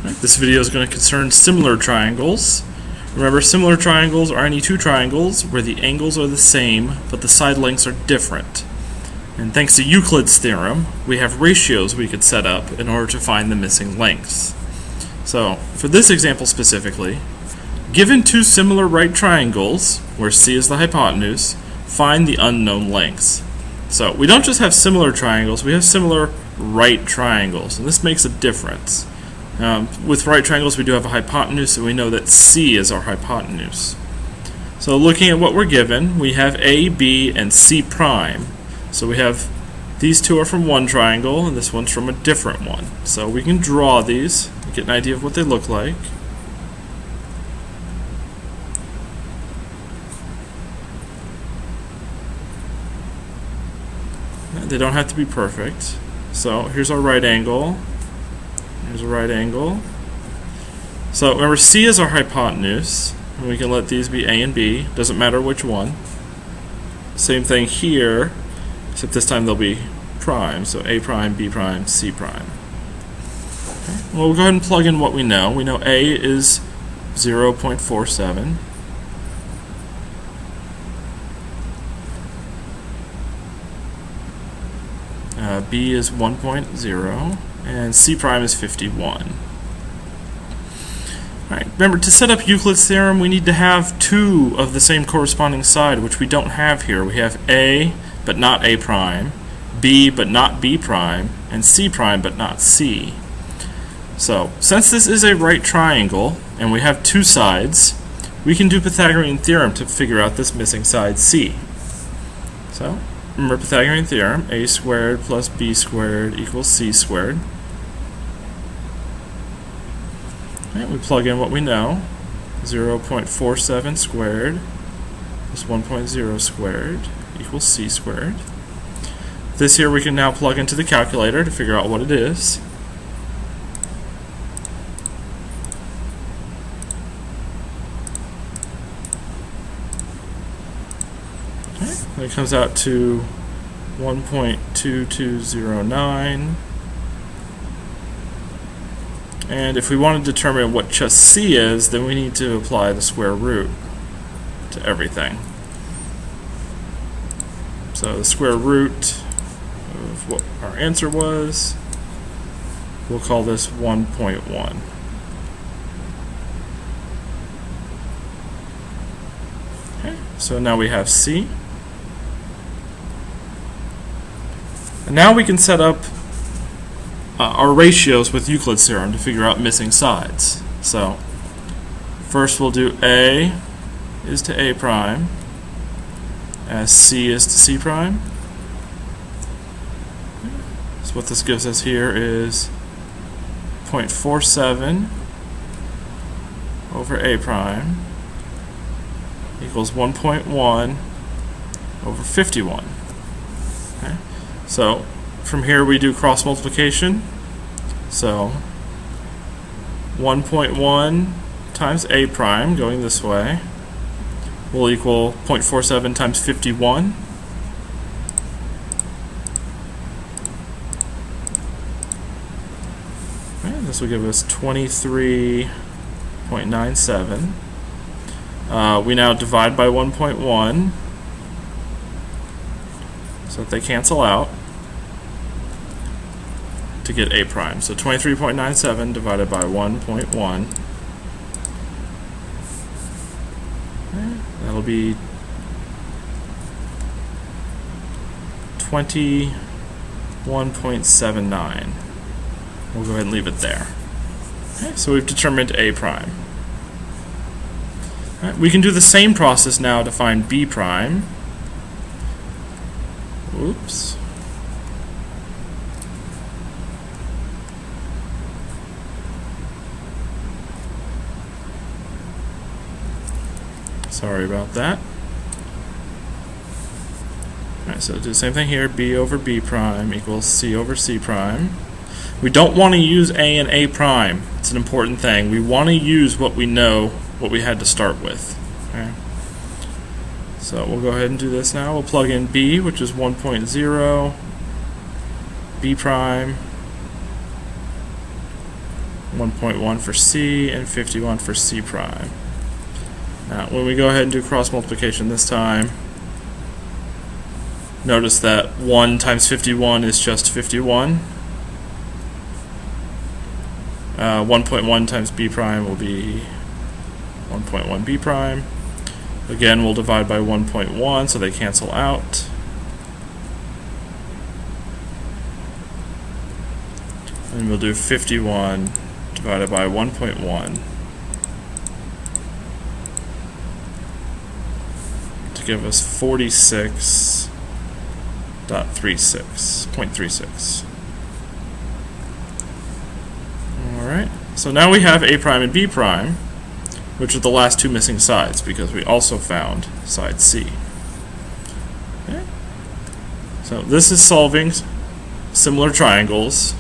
Right, this video is going to concern similar triangles. Remember, similar triangles are any two triangles where the angles are the same, but the side lengths are different. And thanks to Euclid's theorem, we have ratios we could set up in order to find the missing lengths. So, for this example specifically, given two similar right triangles, where C is the hypotenuse, find the unknown lengths. So, we don't just have similar triangles, we have similar right triangles, and this makes a difference. With right triangles, we do have a hypotenuse, and we know that C is our hypotenuse. So, looking at what we're given, we have A, B, and C prime. So we have these two are from one triangle, and this one's from a different one. So we can draw these and get an idea of what they look like. They don't have to be perfect. So here's our right angle. Here's a right angle. So remember, C is our hypotenuse, and we can let these be A and B. Doesn't matter which one. Same thing here, except this time they'll be prime. So A prime, B prime, C prime. Okay. Well, we'll go ahead and plug in what we know. We know A is 0.47. B is 1.0, and C prime is 51. Alright, remember, to set up Euclid's theorem, we need to have two of the same corresponding side, which we don't have here. We have A, but not A prime, B, but not B prime, and C prime, but not C. So, since this is a right triangle, and we have two sides, we can do Pythagorean theorem to figure out this missing side C. So, remember Pythagorean theorem, A squared plus B squared equals C squared. Right, we plug in what we know, 0.47 squared plus 1.0 squared equals C squared. This here we can now plug into the calculator to figure out what it is. Okay, and it comes out to 1.2209. And if we want to determine what just C is, then we need to apply the square root to everything. So the square root of what our answer was, we'll call this 1.1. Okay, so now we have C. And now we can set up our ratios with Euclid's theorem to figure out missing sides. So first we'll do A is to A prime as C is to C prime. So what this gives us here is 0.47 over A prime equals 1.1 over 51. Okay? So from here we do cross multiplication. So 1.1 times A prime going this way will equal 0.47 times 51. Okay, this will give us 23.97. We now divide by 1.1 so that they cancel out to get A prime. So 23.97 divided by 1.1. That'll be 21.79. We'll go ahead and leave it there. Okay, so we've determined A prime. All right, we can do the same process now to find B prime. Oops. Sorry about that. Alright, so do the same thing here. B over B prime equals C over C prime. We don't want to use A and A prime. It's an important thing. We want to use what we know, what we had to start with. Okay? So we'll go ahead and do this now. We'll plug in B, which is 1.0, B prime 1.1 for C, and 51 for C prime. Now, when we go ahead and do cross multiplication this time, notice that 1 times 51 is just 51. 1.1 times B prime will be 1.1 B prime. Again, we'll divide by 1.1 so they cancel out. And we'll do 51 divided by 1.1 to give us 46.36. Alright, so now we have A prime and B prime, which are the last two missing sides because we also found side C. Okay. So this is solving similar triangles.